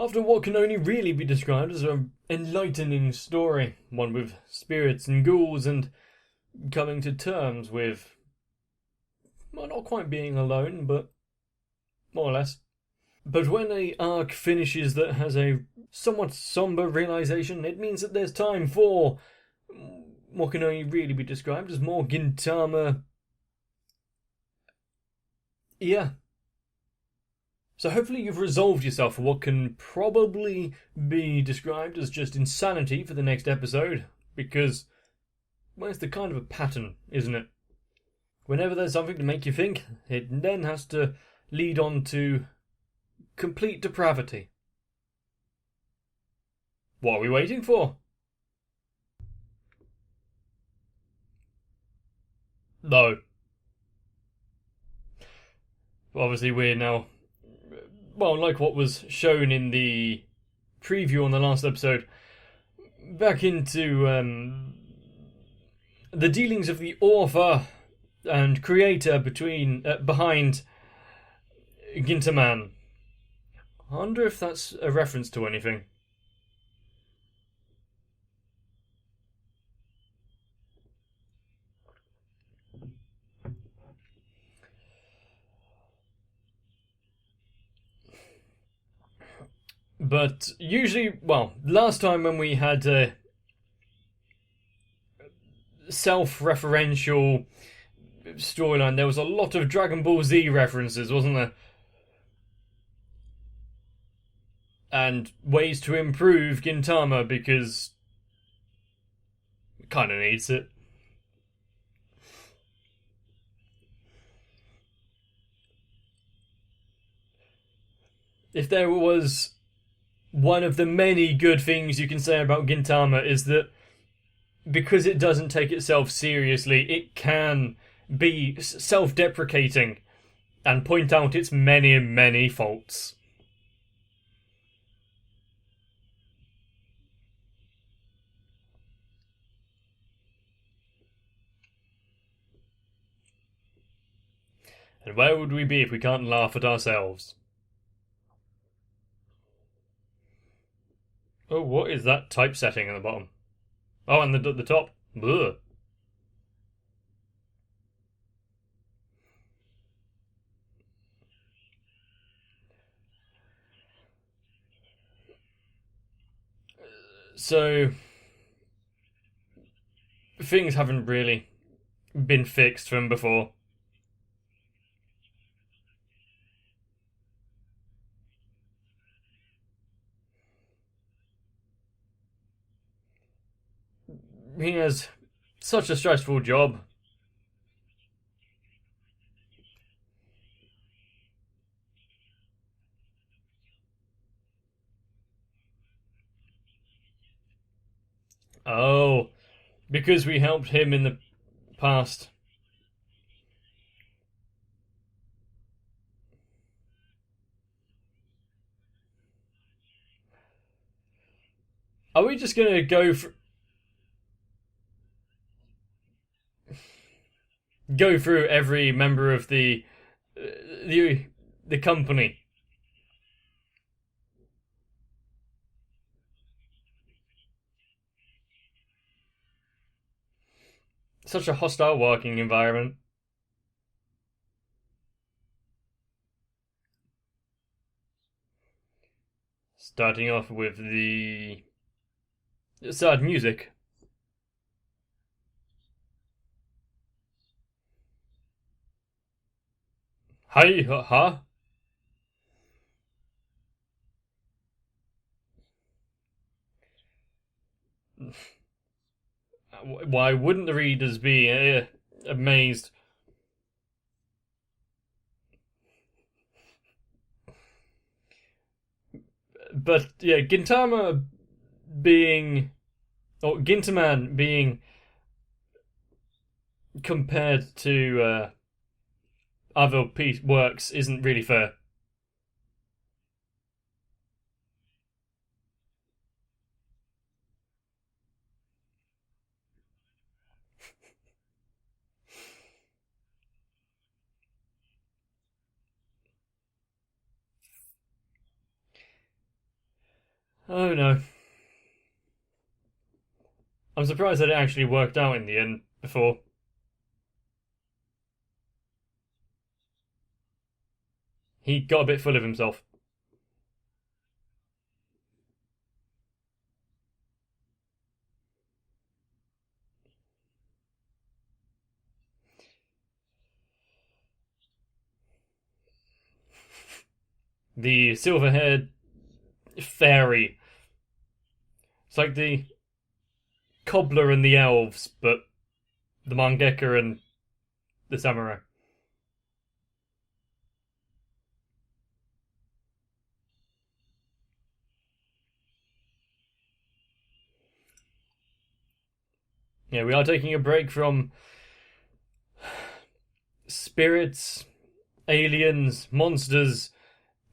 After what can only really be described as an enlightening story, one with spirits and ghouls and coming to terms with, well, not quite being alone, but more or less. But when a arc finishes that has a somewhat somber realization, it means that there's time for what can only really be described as more Gintama. Yeah. So hopefully you've resolved yourself for what can probably be described as just insanity for the next episode, because, well, it's the kind of a pattern, isn't it? Whenever there's something to make you think, it then has to lead on to complete depravity. What are we waiting for? No. Obviously we're now, well, like what was shown in the preview on the last episode, back into the dealings of the author and creator behind Gintama. I wonder if that's a reference to anything. But usually, well, last time when we had a self-referential storyline, there was a lot of Dragon Ball Z references, wasn't there? And ways to improve Gintama, because it kind of needs it. If there was one of the many good things you can say about Gintama, is that because it doesn't take itself seriously, it can be self-deprecating and point out its many, many faults. And where would we be if we can't laugh at ourselves? Oh, what is that typesetting at the bottom? Oh, and the top. Ugh. So, things haven't really been fixed from before. He has such a stressful job. Oh, because we helped him in the past. Are we just gonna go through every member of the the company? Such a hostile working environment. Starting off with the sad music. Hi, huh? Why wouldn't the readers be amazed? But yeah, Gintama being, or Gintaman being compared to other works isn't really fair. Oh no. I'm surprised that it actually worked out in the end before. He got a bit full of himself. The silver haired fairy. It's like the cobbler and the elves, but the mangeka and the samurai. Yeah, we are taking a break from spirits, aliens, monsters,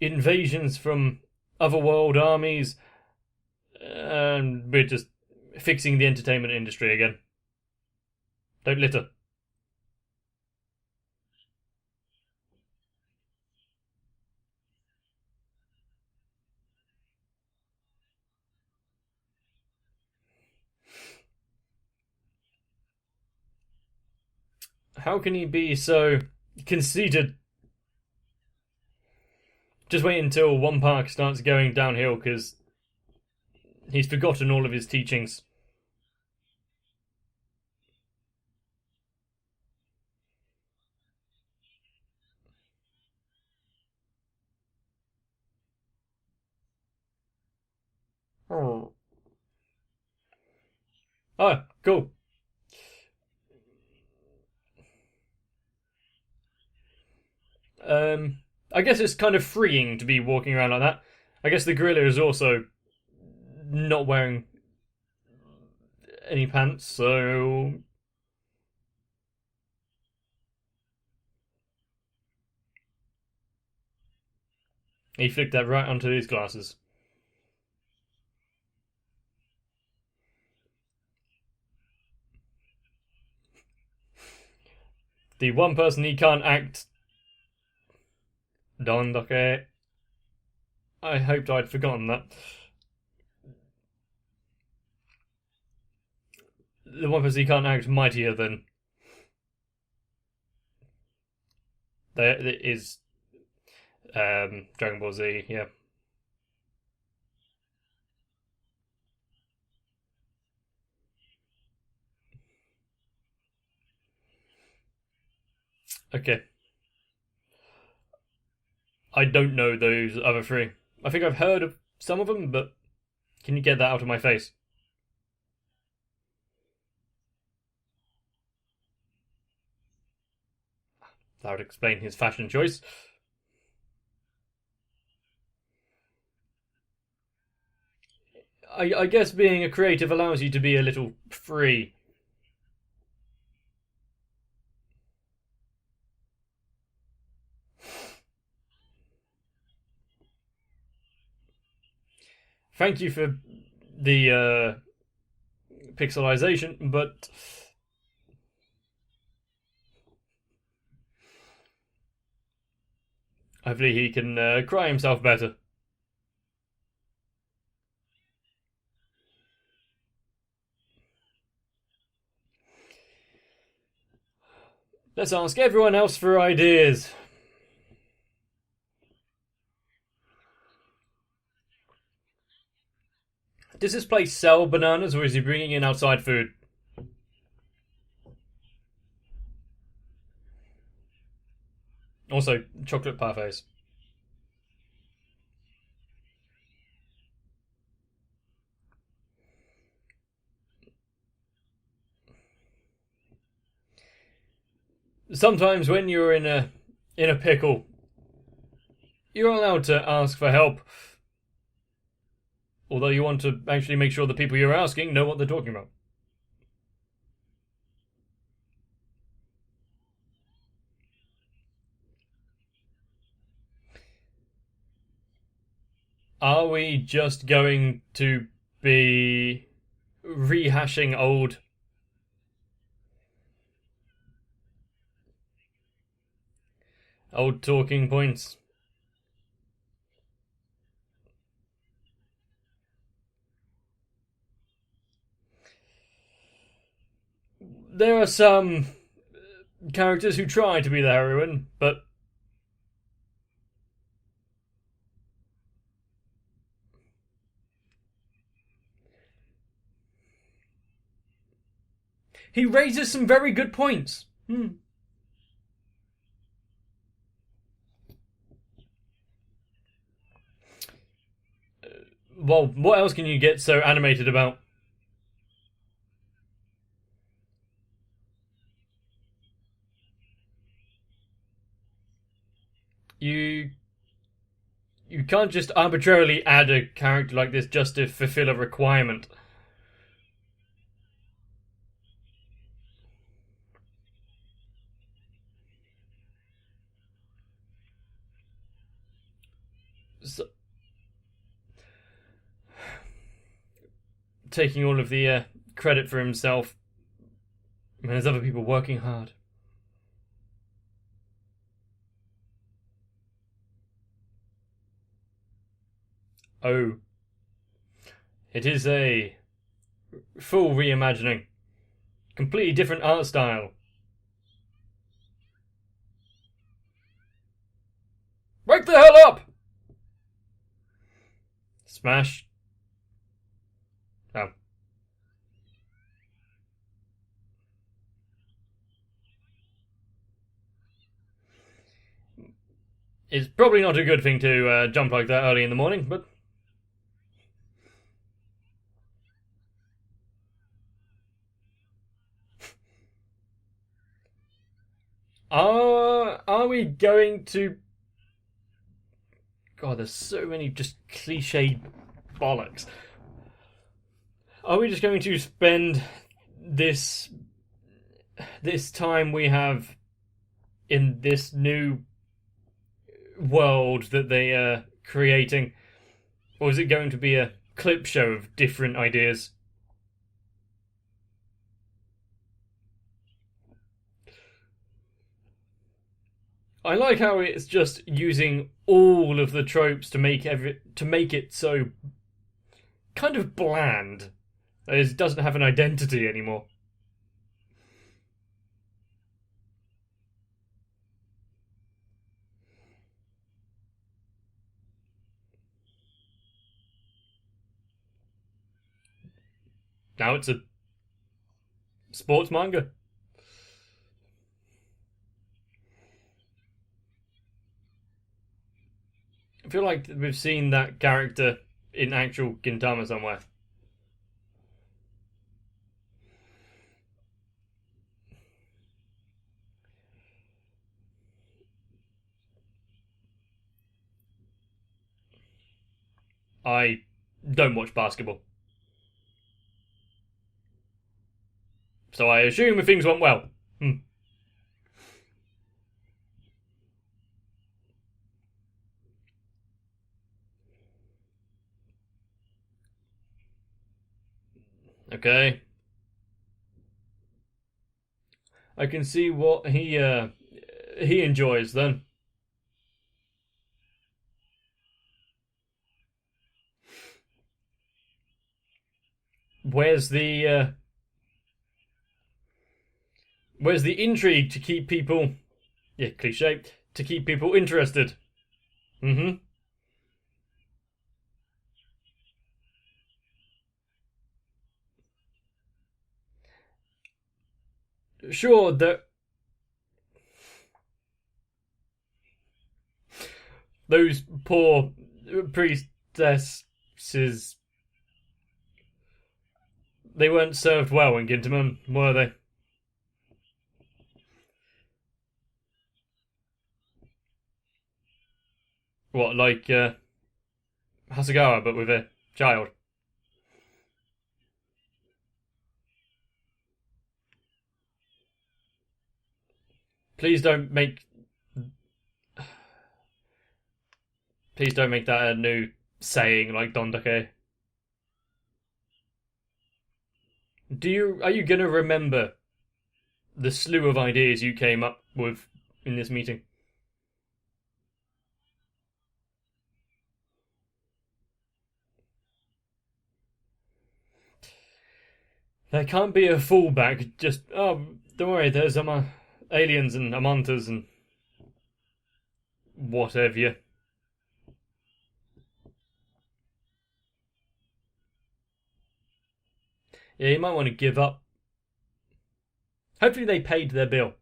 invasions from otherworld armies, and we're just fixing the entertainment industry again. Don't litter. How can he be so conceited? Just wait until one park starts going downhill because he's forgotten all of his teachings. Oh, oh cool. I guess it's kind of freeing to be walking around like that. I guess the gorilla is also not wearing any pants, so he flicked that right onto his glasses. The one person he can't act. Dondake. I hoped I'd forgotten that. The one person he can't act mightier than. There is Dragon Ball Z, yeah. Okay. I don't know those other three. I think I've heard of some of them, but can you get that out of my face? That would explain his fashion choice. I guess being a creative allows you to be a little free. Thank you for the pixelization, but hopefully he can cry himself better. Let's ask everyone else for ideas. Does this place sell bananas or is he bringing in outside food? Also, chocolate parfaits. Sometimes when you're in a pickle, you're allowed to ask for help. Although you want to actually make sure the people you're asking know what they're talking about. Are we just going to be rehashing old talking points? there are some characters who try to be the heroine, but he raises some very good points. Well, what else can you get so animated about? You can't just arbitrarily add a character like this just to fulfill a requirement. So, taking all of the credit for himself, when there's other people working hard. Oh, it is a full reimagining. Completely different art style. Wake the hell up! Smash. Oh. It's probably not a good thing to jump like that early in the morning, but... Are we going to... God, there's so many just cliche bollocks. Are we just going to spend this time we have in this new world that they are creating, or is it going to be a clip show of different ideas? I like how it's just using all of the tropes to make it so kind of bland. It doesn't have an identity anymore. Now it's a sports manga. I feel like we've seen that character in actual Gintama somewhere. I don't watch basketball, so I assume things went well. Okay. I can see what he enjoys then. Where's the intrigue to keep people, yeah, cliche, to keep people interested? Mm-hmm. Sure, those poor priestesses, they weren't served well in Gintama, were they? What, like Hasegawa, but with a child? Please don't make Please don't make that a new saying like Dondake. Are you gonna remember the slew of ideas you came up with in this meeting? There can't be a fallback. Just, oh, don't worry, there's aliens and Amantas and whatever. Yeah, you might want to give up. Hopefully they paid their bill.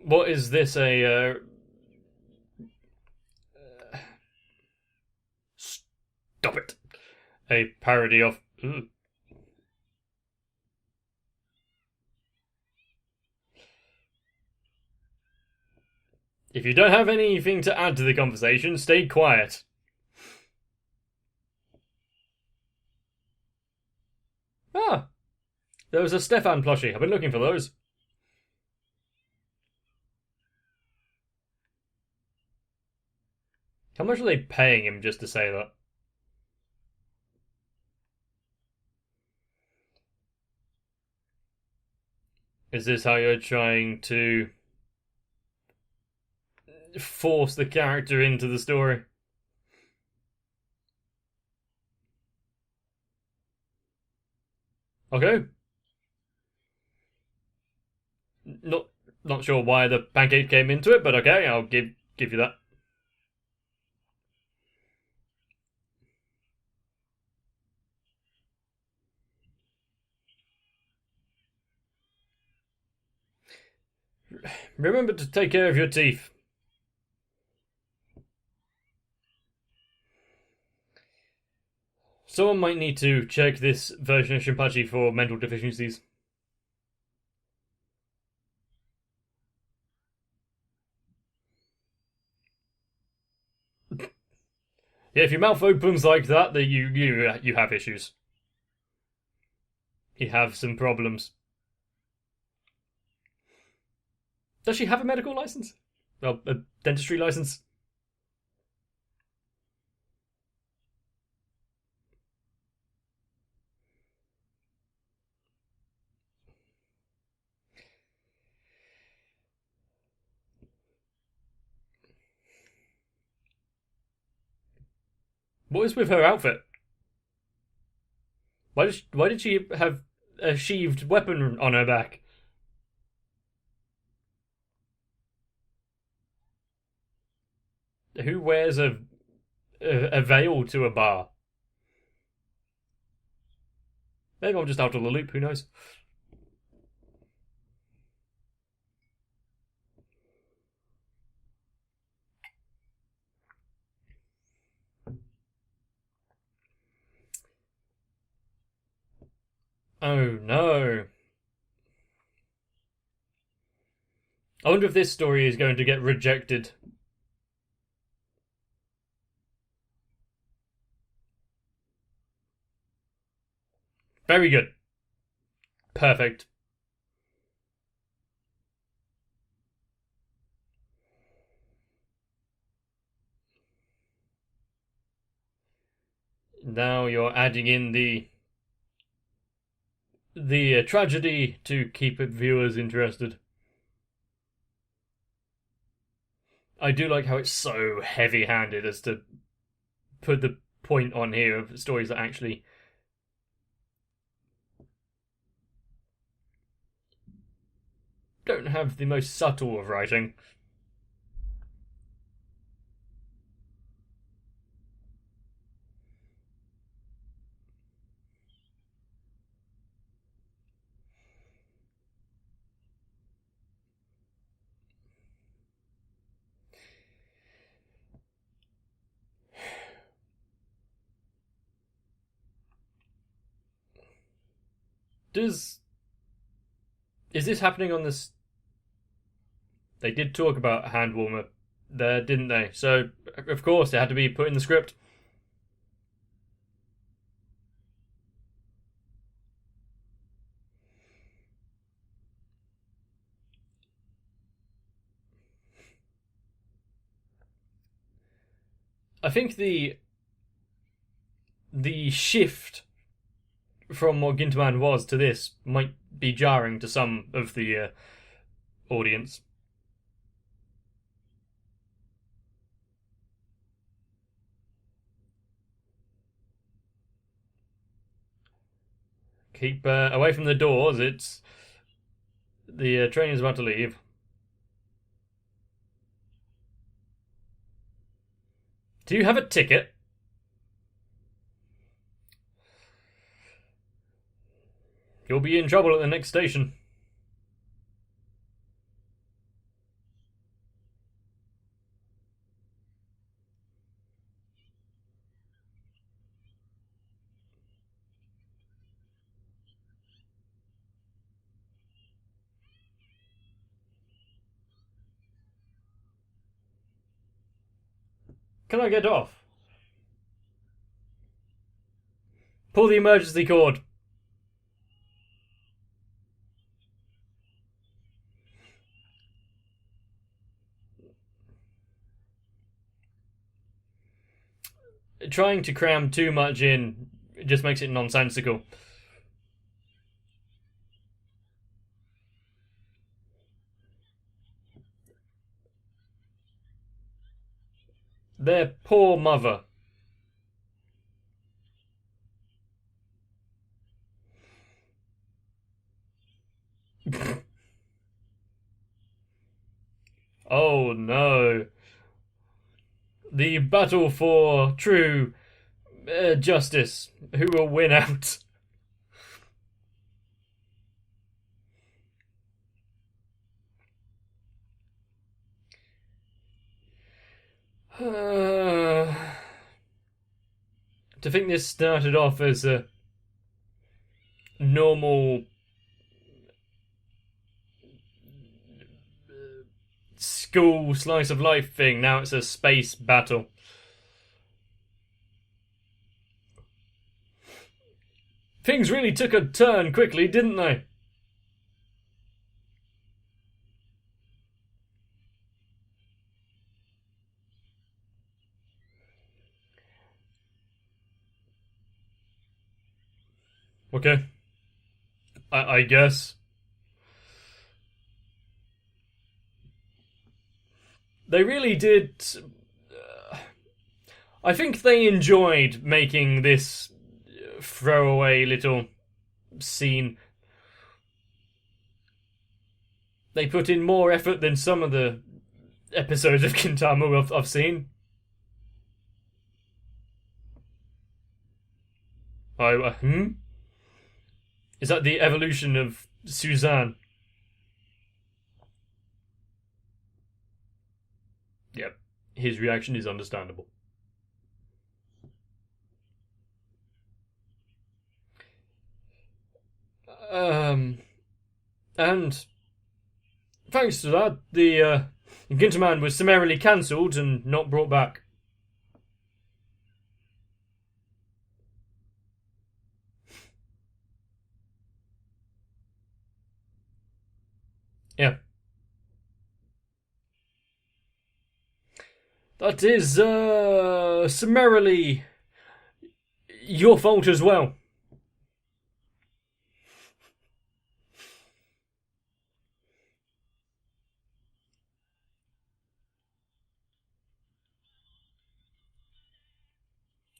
What is this, stop it. A parody of... If you don't have anything to add to the conversation, stay quiet. Ah, there was a Stefan plushie. I've been looking for those. How much are they paying him just to say that? Is this how you're trying to force the character into the story? Okay. Not not sure why the pancake came into it, but okay, I'll give you that. Remember to take care of your teeth. Someone might need to check this version of Shinpachi for mental deficiencies. Yeah, if your mouth opens like that, then you have issues. You have some problems. Does she have a medical license? Well, a dentistry license? What is with her outfit? Why did she have a sheathed weapon on her back? Who wears a veil to a bar? Maybe I'm just out of the loop. Who knows? Oh no. I wonder if this story is going to get rejected. Very good. Perfect. Now you're adding in the tragedy to keep viewers interested. I do like how it's so heavy-handed as to put the point on here of stories that actually don't have the most subtle of writing. Is this happening on this? They did talk about a hand warmer there, didn't they? So of course it had to be put in the script. I think the shift from what Gintama was to this might be jarring to some of the audience. Keep away from the doors. It's the train is about to leave. Do you have a ticket? You'll be in trouble at the next station. Can I get off? Pull the emergency cord. Trying to cram too much in just makes it nonsensical. Their poor mother. Oh no. The battle for true justice. Who will win out? To think this started off as a normal school slice of life thing, now it's a space battle. Things really took a turn quickly, didn't they? Okay. I guess. They really did. I think they enjoyed making this throwaway little scene. They put in more effort than some of the episodes of Gintama I've seen. Is that the evolution of Suzanne? Yep. His reaction is understandable. And thanks to that, the Ginterman was summarily cancelled and not brought back. Yeah. That is summarily your fault as well.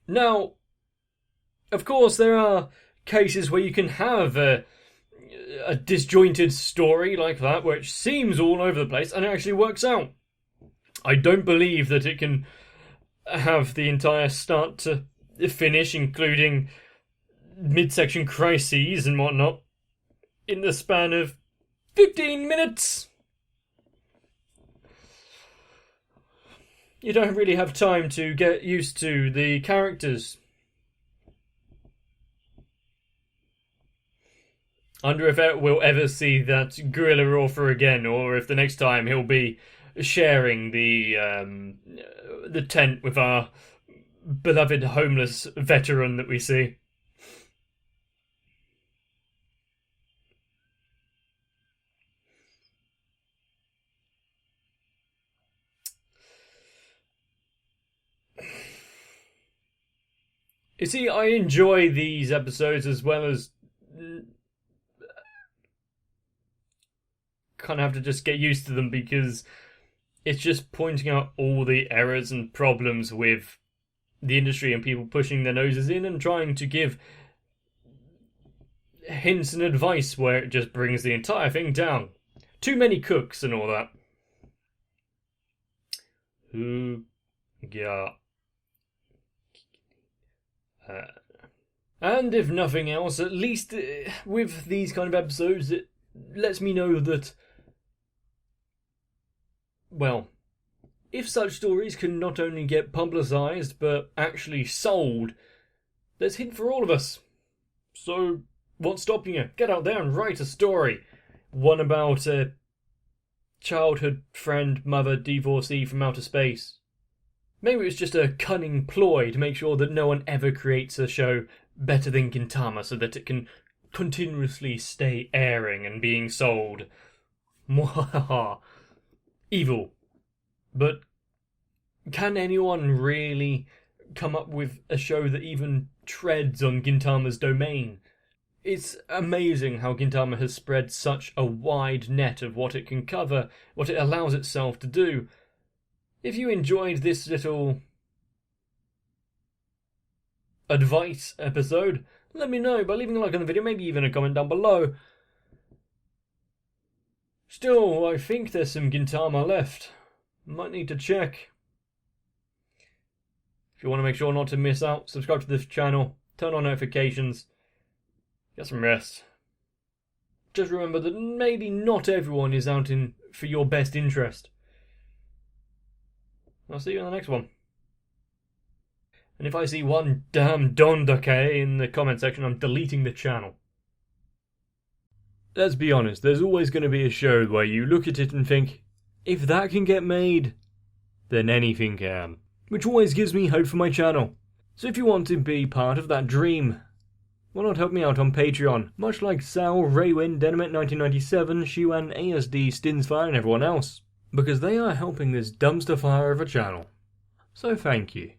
Now, of course, there are cases where you can have a disjointed story like that, which seems all over the place and it actually works out. I don't believe that it can have the entire start to finish, including midsection crises and whatnot, in the span of 15 minutes. You don't really have time to get used to the characters. I wonder if we'll ever see that gorilla author again, or if the next time he'll be sharing the tent with our beloved homeless veteran that we see. You see, I enjoy these episodes as well as kind of have to just get used to them because it's just pointing out all the errors and problems with the industry and people pushing their noses in and trying to give hints and advice where it just brings the entire thing down. Too many cooks and all that. Yeah. And if nothing else, at least with these kind of episodes, it lets me know that, well, if such stories can not only get publicised but actually sold, there's hint for all of us. So, what's stopping you? Get out there and write a story. One about a childhood friend, mother, divorcee from outer space. Maybe it's just a cunning ploy to make sure that no one ever creates a show better than Gintama so that it can continuously stay airing and being sold. Mwahaha. Evil. But can anyone really come up with a show that even treads on Gintama's domain? It's amazing how Gintama has spread such a wide net of what it can cover, what it allows itself to do. If you enjoyed this little advice episode, let me know by leaving a like on the video, maybe even a comment down below. Still, I think there's some Gintama left. Might need to check. If you want to make sure not to miss out, subscribe to this channel, turn on notifications, get some rest. Just remember that maybe not everyone is out for your best interest. I'll see you in the next one. And if I see one damn dondake in the comment section, I'm deleting the channel. Let's be honest, there's always going to be a show where you look at it and think, if that can get made, then anything can. Which always gives me hope for my channel. So if you want to be part of that dream, why not help me out on Patreon, much like Sal, Raywin, Denomit1997, Shuan, ASD, Stinsfire and everyone else. Because they are helping this dumpster fire of a channel. So thank you.